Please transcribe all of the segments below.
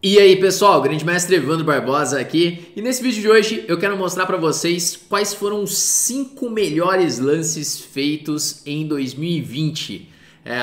E aí pessoal, Grande Mestre Evandro Barbosa aqui, e nesse vídeo de hoje eu quero mostrar para vocês quais foram os 5 melhores lances feitos em 2020.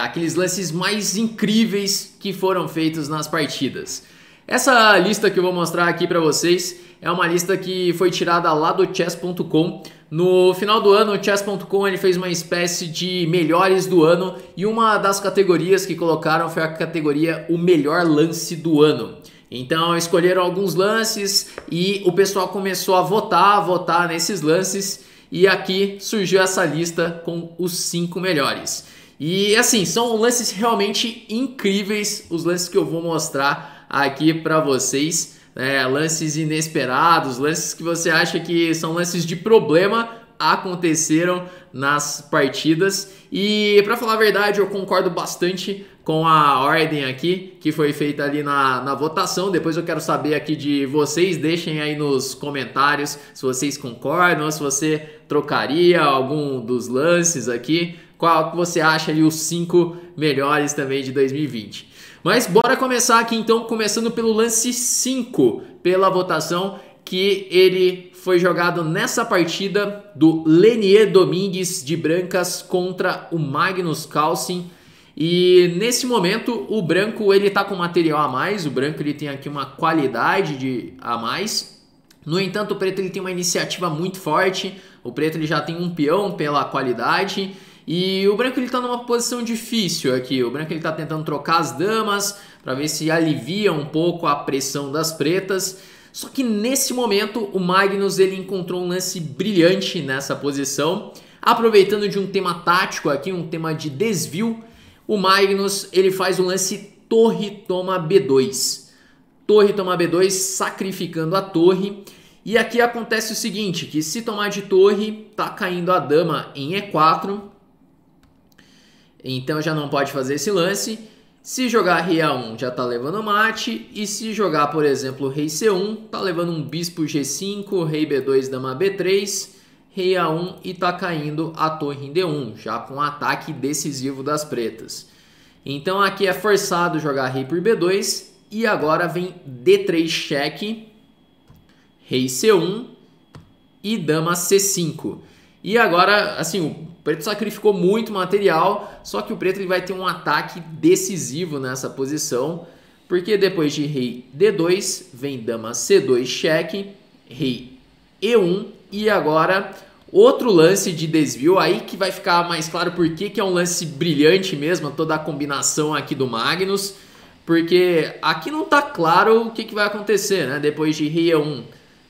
Aqueles lances mais incríveis que foram feitos nas partidas. Essa lista que eu vou mostrar aqui para vocês é uma lista que foi tirada lá do chess.com. No final do ano, o chess.com ele fez uma espécie de melhores do ano e uma das categorias que colocaram foi a categoria o melhor lance do ano. Então escolheram alguns lances e o pessoal começou a votar nesses lances, e aqui surgiu essa lista com os 5 melhores. E assim, são lances realmente incríveis os lances que eu vou mostrar aqui para vocês. Lances inesperados, lances que você acha que são lances de problema, aconteceram nas partidas. E para falar a verdade, eu concordo bastante com a ordem aqui que foi feita ali na votação. Depois eu quero saber aqui de vocês, deixem aí nos comentários se vocês concordam, se você trocaria algum dos lances aqui, qual que você acha ali os 5 melhores também de 2020. Mas bora começar aqui então, começando pelo lance 5, pela votação, que ele foi jogado nessa partida do Lenier Domingues de brancas contra o Magnus Carlsen. E nesse momento o branco ele tá com material a mais, o branco ele tem aqui uma qualidade a mais. No entanto, o preto ele tem uma iniciativa muito forte, o preto ele já tem um peão pela qualidade. E o branco ele tá numa posição difícil aqui. O branco ele tá tentando trocar as damas para ver se alivia um pouco a pressão das pretas. Só que nesse momento o Magnus ele encontrou um lance brilhante nessa posição, aproveitando de um tema tático aqui, um tema de desvio. O Magnus ele faz o lance torre toma B2. Torre toma B2, sacrificando a torre. E aqui acontece o seguinte, que se tomar de torre, tá caindo a dama em E4. Então já não pode fazer esse lance. Se jogar rei A1 já está levando mate. E se jogar, por exemplo, rei C1, está levando um bispo G5, rei B2, dama B3, rei A1 e está caindo a torre em D1, já com um ataque decisivo das pretas. Então aqui é forçado jogar rei por B2 e agora vem D3 cheque, rei C1 e dama C5. E agora, assim, o preto sacrificou muito material, só que o preto ele vai ter um ataque decisivo nessa posição, porque depois de rei D2, vem dama C2 cheque, rei E1, e agora outro lance de desvio, aí que vai ficar mais claro porque é um lance brilhante mesmo, toda a combinação aqui do Magnus, porque aqui não tá claro o que vai acontecer, né, depois de rei E1,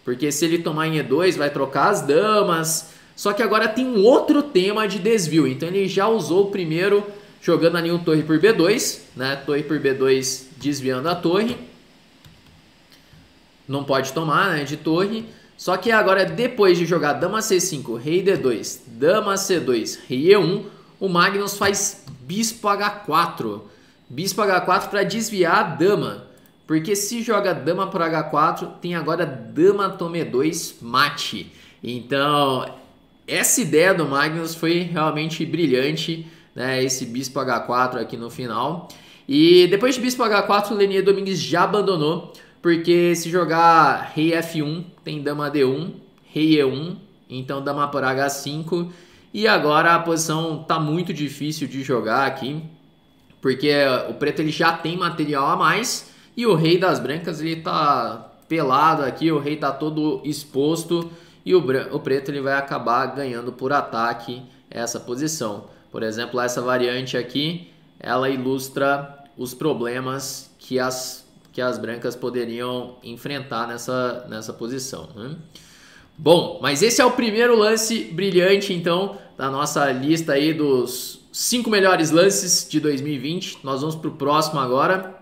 porque se ele tomar em E2 vai trocar as damas. Só que agora tem um outro tema de desvio, então ele já usou o primeiro jogando ali um torre por B2, né? Torre por B2 desviando a torre. Não pode tomar, né, de torre. Só que agora depois de jogar dama C5, rei D2, dama C2, rei E1, o Magnus faz bispo H4. Bispo H4 para desviar a dama. Porque se joga dama por H4, tem agora dama toma E2 mate. Então essa ideia do Magnus foi realmente brilhante, né? Esse bispo H4 aqui no final. E depois de bispo H4, o Lenier Domingues já abandonou, porque se jogar rei F1, tem dama D1, rei E1, então dama por H5. E agora a posição tá muito difícil de jogar aqui, porque o preto ele já tem material a mais e o rei das brancas ele tá pelado aqui, o rei tá todo exposto. E o preto ele vai acabar ganhando por ataque essa posição. Por exemplo, essa variante aqui, ela ilustra os problemas que as brancas poderiam enfrentar nessa posição, né? Bom, mas esse é o primeiro lance brilhante, então, da nossa lista aí dos 5 melhores lances de 2020. Nós vamos para o próximo agora.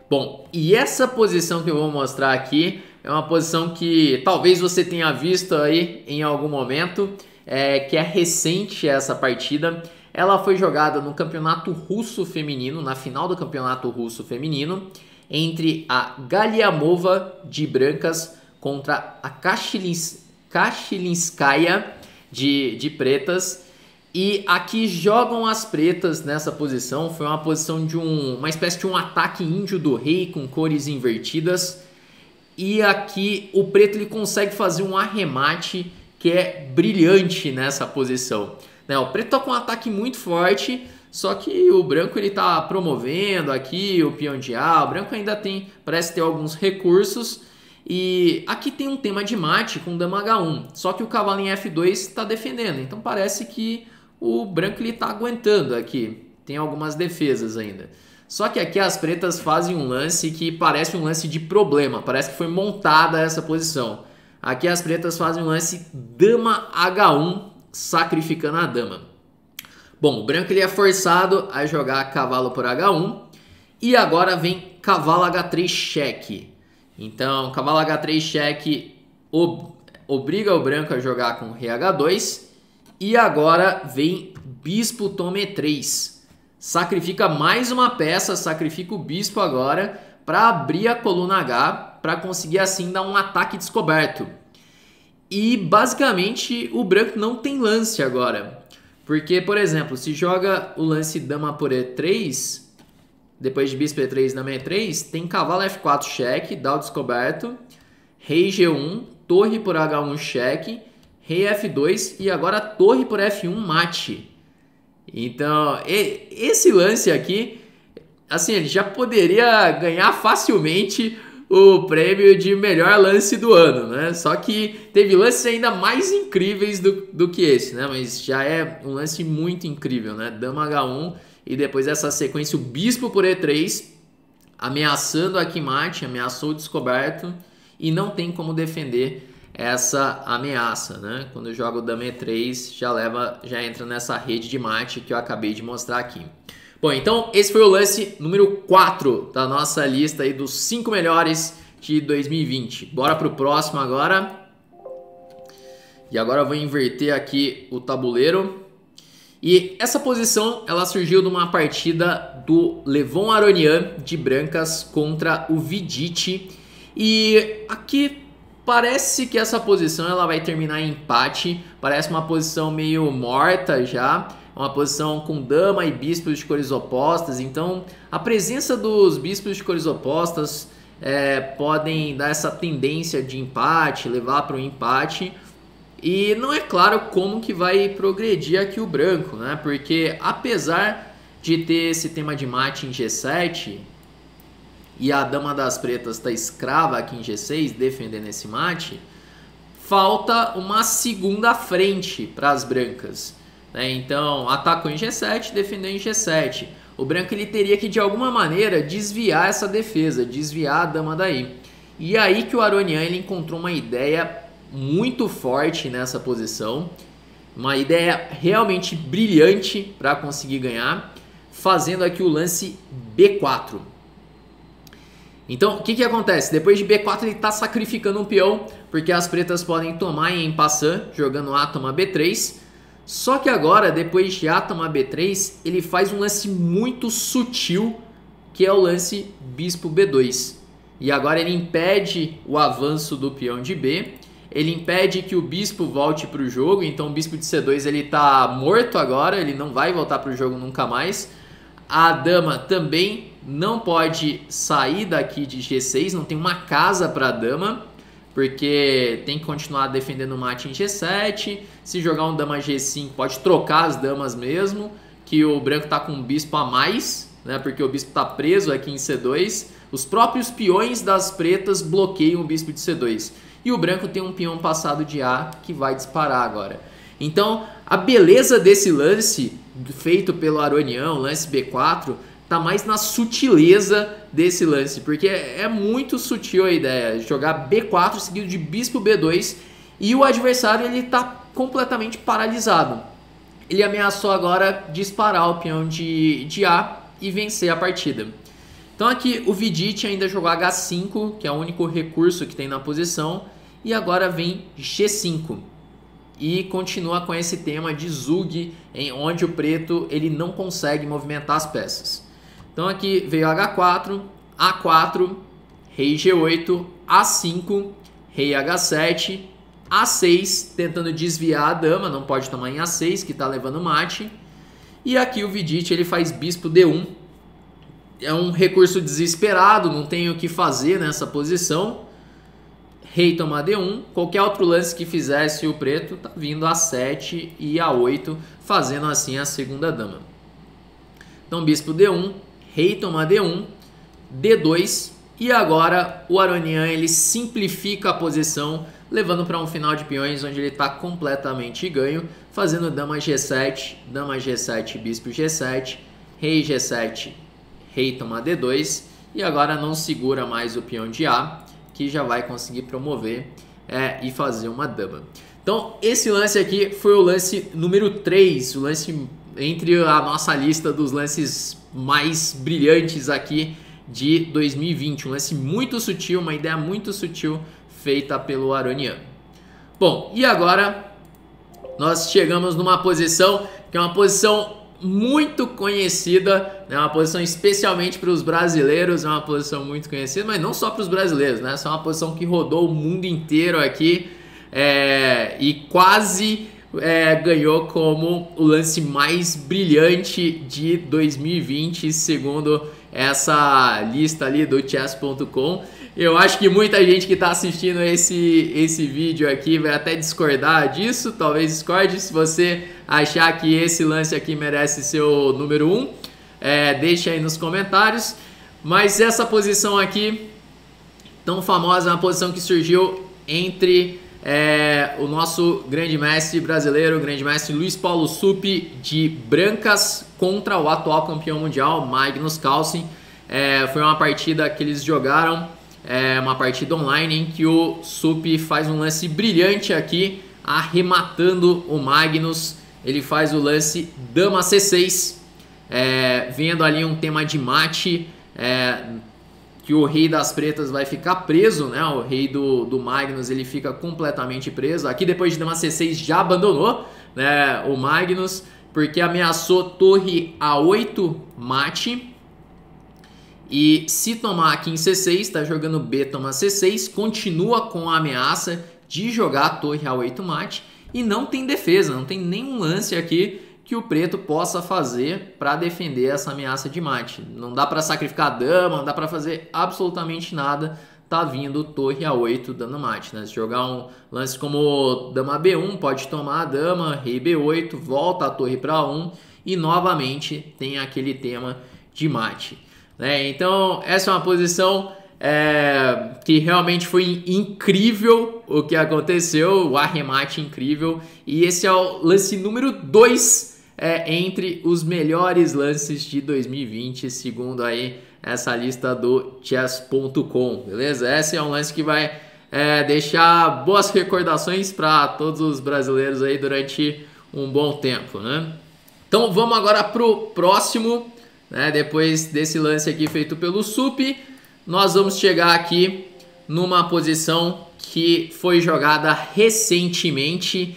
Bom, e essa posição que eu vou mostrar aqui é uma posição que talvez você tenha visto aí em algum momento, que é recente essa partida. Ela foi jogada no Campeonato Russo Feminino, na final do Campeonato Russo Feminino, entre a Galiamova de brancas contra a Kashilinskaya de pretas. E aqui jogam as pretas nessa posição. Foi uma posição de uma espécie de um ataque índio do rei com cores invertidas. E aqui o preto ele consegue fazer um arremate que é brilhante nessa posição. O preto está com um ataque muito forte, só que o branco ele está promovendo aqui o peão de A. O branco ainda parece ter alguns recursos. E aqui tem um tema de mate com dama H1, só que o cavalo em F2 está defendendo. Então parece que o branco está aguentando aqui. Tem algumas defesas ainda. Só que aqui as pretas fazem um lance que parece um lance de problema. Parece que foi montada essa posição. Aqui as pretas fazem um lance dama H1, sacrificando a dama. Bom, o branco ele é forçado a jogar cavalo por H1. E agora vem cavalo H3 cheque. Então, cavalo H3 cheque obriga o branco a jogar com rei H2. E agora vem bispo toma E3. Sacrifica mais uma peça, sacrifica o bispo agora para abrir a coluna H, para conseguir assim dar um ataque descoberto. E basicamente o branco não tem lance agora. Porque, por exemplo, se joga o lance dama por E3, depois de bispo E3, dama E3, tem cavalo F4 cheque, dá o descoberto, rei G1, torre por H1 cheque, rei F2 e agora torre por F1 mate. Então, esse lance aqui, assim, ele já poderia ganhar facilmente o prêmio de melhor lance do ano, né? Só que teve lances ainda mais incríveis do que esse, né? Mas já é um lance muito incrível, né? Dama H1 e depois essa sequência, o bispo por E3, ameaçando aqui mate, ameaçou o descoberto e não tem como defender essa ameaça, né? Quando joga o dama E3, já entra nessa rede de mate que eu acabei de mostrar aqui. Bom, então esse foi o lance número 4 da nossa lista aí dos 5 melhores de 2020. Bora pro próximo agora. E agora eu vou inverter aqui o tabuleiro. E essa posição, ela surgiu de uma partida do Levon Aronian de brancas contra o Vidite. E aqui parece que essa posição ela vai terminar em empate. Parece uma posição meio morta já. Uma posição com dama e bispos de cores opostas. Então, a presença dos bispos de cores opostas podem dar essa tendência de empate, levar para o empate. E não é claro como que vai progredir aqui o branco, né? Porque apesar de ter esse tema de mate em G7 e a dama das pretas está escrava aqui em G6 defendendo esse mate, falta uma segunda frente para as brancas. Então, atacou em G7, defendeu em G7. O branco ele teria que, de alguma maneira, desviar essa defesa, desviar a dama daí. E aí que o Aronian ele encontrou uma ideia muito forte nessa posição. Uma ideia realmente brilhante para conseguir ganhar, fazendo aqui o lance B4. Então, o que acontece? Depois de B4, ele está sacrificando um peão, porque as pretas podem tomar em passant, jogando A, toma B3. Só que agora, depois de A tomar B3, ele faz um lance muito sutil, que é o lance bispo B2. E agora ele impede o avanço do peão de B, ele impede que o bispo volte para o jogo, então o bispo de C2 ele está morto agora, ele não vai voltar para o jogo nunca mais. A dama também não pode sair daqui de G6, não tem uma casa para a dama, porque tem que continuar defendendo o mate em G7. Se jogar um dama G5, pode trocar as damas mesmo, que o branco está com um bispo a mais, né? Porque o bispo está preso aqui em C2. Os próprios peões das pretas bloqueiam o bispo de C2. E o branco tem um peão passado de A que vai disparar agora. Então, a beleza desse lance feito pelo Aronian, lance B4, tá mais na sutileza desse lance, porque é muito sutil a ideia, jogar B4 seguido de bispo B2 e o adversário ele tá completamente paralisado. Ele ameaçou agora disparar o peão de A e vencer a partida. Então aqui o Vidite ainda jogou H5, que é o único recurso que tem na posição, e agora vem G5. E continua com esse tema de Zug, em onde o preto ele não consegue movimentar as peças. Então aqui veio H4, A4, rei G8, A5, rei H7, A6, tentando desviar a dama, não pode tomar em A6, que está levando mate. E aqui o Vidit ele faz bispo D1. É um recurso desesperado, não tem o que fazer nessa posição. Rei toma D1, qualquer outro lance que fizesse o preto tá vindo A7 e A8, fazendo assim a segunda dama. Então bispo D1, rei toma D1, D2 e agora o Aronian ele simplifica a posição, levando para um final de peões onde ele está completamente ganho, fazendo dama G7, bispo G7, rei G7, rei toma D2 e agora não segura mais o peão de A, que já vai conseguir promover e fazer uma dama. Então esse lance aqui foi o lance número 3, o lance entre a nossa lista dos lances mais brilhantes aqui de 2020. Um lance muito sutil, uma ideia muito sutil feita pelo Aronian. Bom, e agora nós chegamos numa posição que é uma posição muito conhecida, né? Uma posição especialmente para os brasileiros, é uma posição muito conhecida, mas não só para os brasileiros, né? Essa é uma posição que rodou o mundo inteiro aqui e quase ganhou como o lance mais brilhante de 2020, segundo essa lista ali do chess.com. Eu acho que muita gente que está assistindo esse vídeo aqui vai até discordar disso, talvez discorde. Se você achar que esse lance aqui merece ser o número 1, deixa aí nos comentários. Mas essa posição aqui, tão famosa, é uma posição que surgiu entre o nosso grande mestre brasileiro, o grande mestre Luiz Paulo Supi, de brancas, contra o atual campeão mundial, Magnus Carlsen. Foi uma partida que eles jogaram, uma partida online em que o Supi faz um lance brilhante aqui, arrematando o Magnus. Ele faz o lance dama C6, vendo ali um tema de mate, que o rei das pretas vai ficar preso, né? O rei do Magnus ele fica completamente preso. Aqui depois de dama C6 já abandonou, né, o Magnus, porque ameaçou torre A8 mate. E se tomar aqui em C6, está jogando B toma C6, continua com a ameaça de jogar a torre A8 mate e não tem defesa, não tem nenhum lance aqui que o preto possa fazer para defender essa ameaça de mate. Não dá para sacrificar a dama, não dá para fazer absolutamente nada. Tá vindo torre A8 dando mate, né? Se jogar um lance como dama B1, pode tomar a dama, rei B8, volta a torre para 1 e novamente tem aquele tema de mate. Então essa é uma posição que realmente foi incrível o que aconteceu, o arremate incrível, e esse é o lance número 2 entre os melhores lances de 2020, segundo aí essa lista do chess.com, beleza? Esse é um lance que vai deixar boas recordações para todos os brasileiros aí durante um bom tempo, né? Então vamos agora pro próximo. Depois desse lance aqui feito pelo Supi, nós vamos chegar aqui numa posição que foi jogada recentemente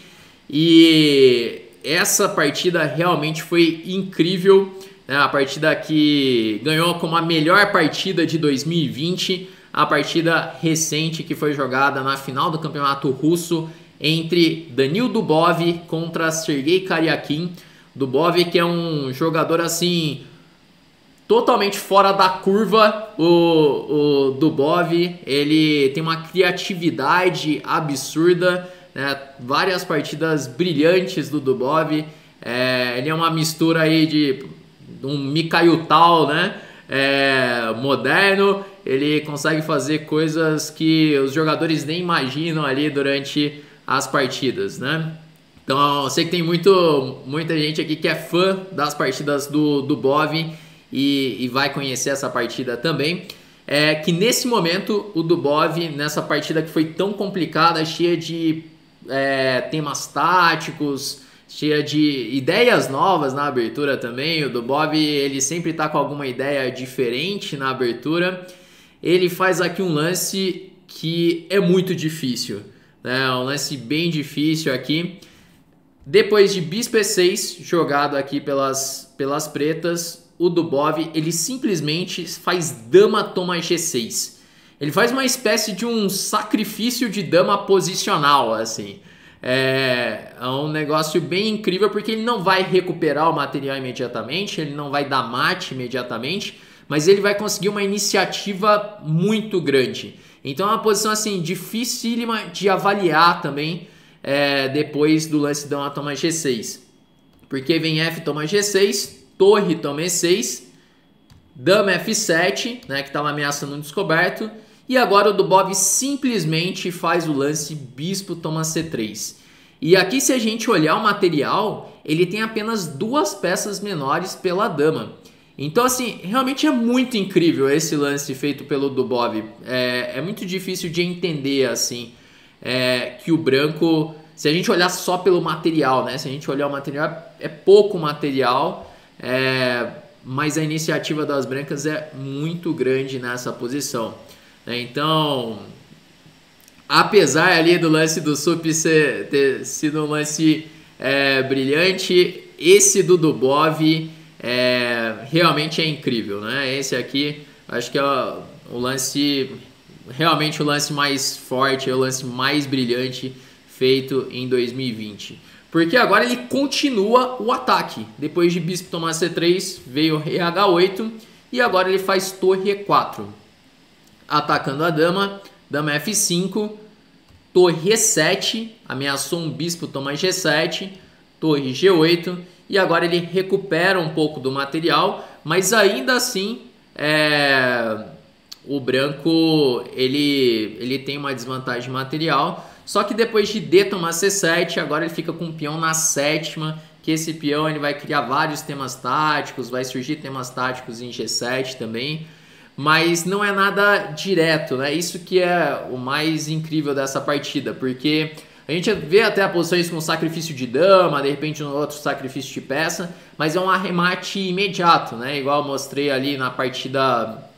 e essa partida realmente foi incrível, né? A partida que ganhou como a melhor partida de 2020, a partida recente que foi jogada na final do campeonato russo entre Danil Dubov contra Sergei Karyakin. Dubov, que é um jogador assim totalmente fora da curva, o Dubov, ele tem uma criatividade absurda, né? Várias partidas brilhantes do Dubov, ele é uma mistura aí de um Mikhail Tal, né? Moderno, ele consegue fazer coisas que os jogadores nem imaginam ali durante as partidas, né? Então eu sei que tem muita gente aqui que é fã das partidas do Dubov e vai conhecer essa partida também. Que nesse momento o Dubov, nessa partida que foi tão complicada, cheia de temas táticos, cheia de ideias novas na abertura também, o Dubov ele sempre está com alguma ideia diferente na abertura. Ele faz aqui um lance que é muito difícil, né? Um lance bem difícil aqui. Depois de bispo E6 jogado aqui pelas pretas, o Dubov ele simplesmente faz dama toma G6. ele faz uma espécie de um sacrifício de dama posicional, assim. É um negócio bem incrível porque ele não vai recuperar o material imediatamente, ele não vai dar mate imediatamente, mas ele vai conseguir uma iniciativa muito grande. Então é uma posição assim dificílima de avaliar também depois do lance dama toma G6. Porque vem F toma G6, torre toma E6, dama F7, né, que estava ameaçando um descoberto, e agora o Dubov simplesmente faz o lance bispo toma C3. E aqui, se a gente olhar o material, ele tem apenas 2 peças menores pela dama. Então, assim, realmente é muito incrível esse lance feito pelo Dubov. É muito difícil de entender, assim, que o branco... Se a gente olhar só pelo material, né? Se a gente olhar o material, é pouco material, mas a iniciativa das brancas é muito grande nessa posição. Então, apesar ali do lance do Sup ter sido um lance brilhante, esse do Dubov realmente é incrível, né? Esse aqui, acho que é o lance, realmente o lance mais forte, é o lance mais brilhante feito em 2020. Porque agora ele continua o ataque. Depois de bispo tomar C3, veio rei H8 e agora ele faz torre E4. Atacando a dama, dama F5, torre E7, ameaçou um bispo tomar G7, torre G8 e agora ele recupera um pouco do material, mas ainda assim o branco ele tem uma desvantagem material. Só que depois de D tomar C7, agora ele fica com um peão na 7ª, que esse peão ele vai criar vários temas táticos, vai surgir temas táticos em G7 também, mas não é nada direto, né? Isso que é o mais incrível dessa partida, porque a gente vê até posições com sacrifício de dama, de repente um outro sacrifício de peça, mas é um arremate imediato, né? Igual eu mostrei ali na partida,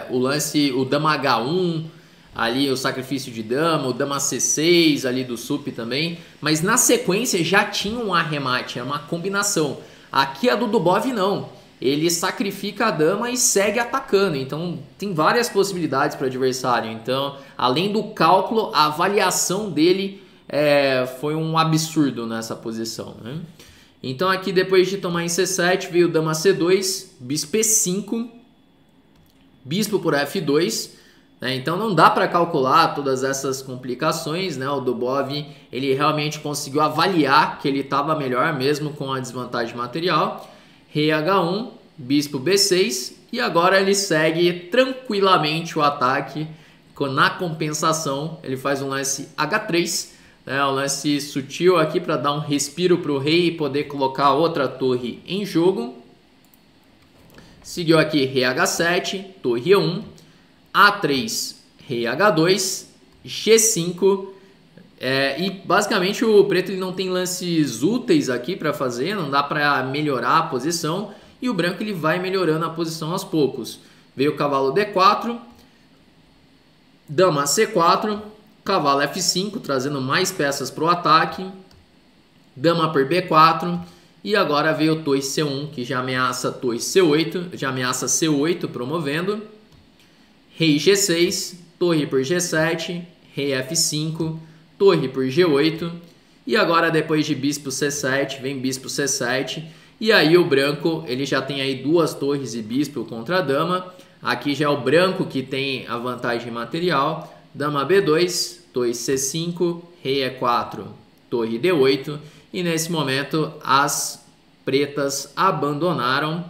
o lance, o dama H1, ali o sacrifício de dama, o dama C6 ali do Sup também, mas na sequência já tinha um arremate, é uma combinação. Aqui a do Dubov não, ele sacrifica a dama e segue atacando, então tem várias possibilidades para o adversário. Então, além do cálculo, a avaliação dele foi um absurdo nessa posição, né? Então aqui depois de tomar em C7 veio dama C2, bispo E5, bispo por F2, então não dá para calcular todas essas complicações, né? O Dubov ele realmente conseguiu avaliar que ele estava melhor mesmo com a desvantagem material. Rei H1, bispo B6 e agora ele segue tranquilamente o ataque. Na compensação ele faz um lance H3, né? Um lance sutil aqui para dar um respiro para o rei e poder colocar outra torre em jogo. Seguiu aqui rei H7, torre E1. A3, rei H2, G5, e basicamente o preto ele não tem lances úteis aqui para fazer, não dá para melhorar a posição, e o branco ele vai melhorando a posição aos poucos. Veio o cavalo D4, dama C4, cavalo F5, trazendo mais peças para o ataque, dama por B4, e agora veio torre C1, que já ameaça torre C8, já ameaça C8 promovendo. Rei G6, torre por G7, rei F5, torre por G8 e agora depois de bispo C7 vem bispo C7 e aí o branco ele já tem aí 2 torres e bispo contra a dama. Aqui já é o branco que tem a vantagem material. Dama B2, torre C5, rei E4, torre D8 e nesse momento as pretas abandonaram,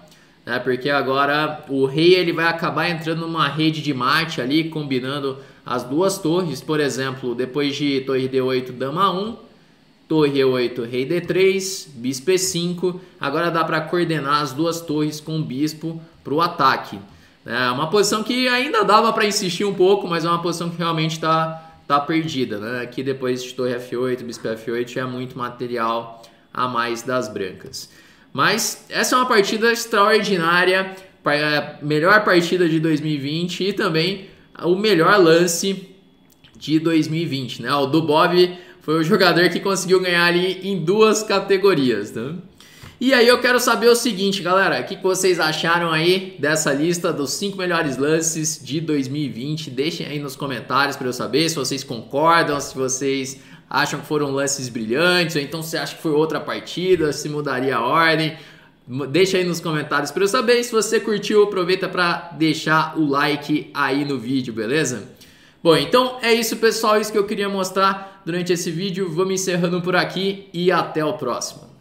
porque agora o rei ele vai acabar entrando numa rede de mate ali, combinando as 2 torres. Por exemplo, depois de torre D8, dama 1, torre E8, rei D3, bispo E5. Agora dá para coordenar as 2 torres com o bispo para o ataque. É uma posição que ainda dava para insistir um pouco, mas é uma posição que realmente está perdida, né? Aqui depois de torre F8, bispo F8 é muito material a mais das brancas. Mas essa é uma partida extraordinária, a melhor partida de 2020 e também o melhor lance de 2020, né? O Dubov foi o jogador que conseguiu ganhar ali em 2 categorias, né? E aí eu quero saber o seguinte, galera, o que vocês acharam aí dessa lista dos 5 melhores lances de 2020? Deixem aí nos comentários para eu saber se vocês concordam, se vocês acham que foram lances brilhantes, ou então se acha que foi outra partida, se mudaria a ordem. Deixa aí nos comentários para eu saber. E se você curtiu, aproveita para deixar o like aí no vídeo, beleza? Bom, então é isso, pessoal, isso que eu queria mostrar durante esse vídeo. Vamos encerrando por aqui e até o próximo.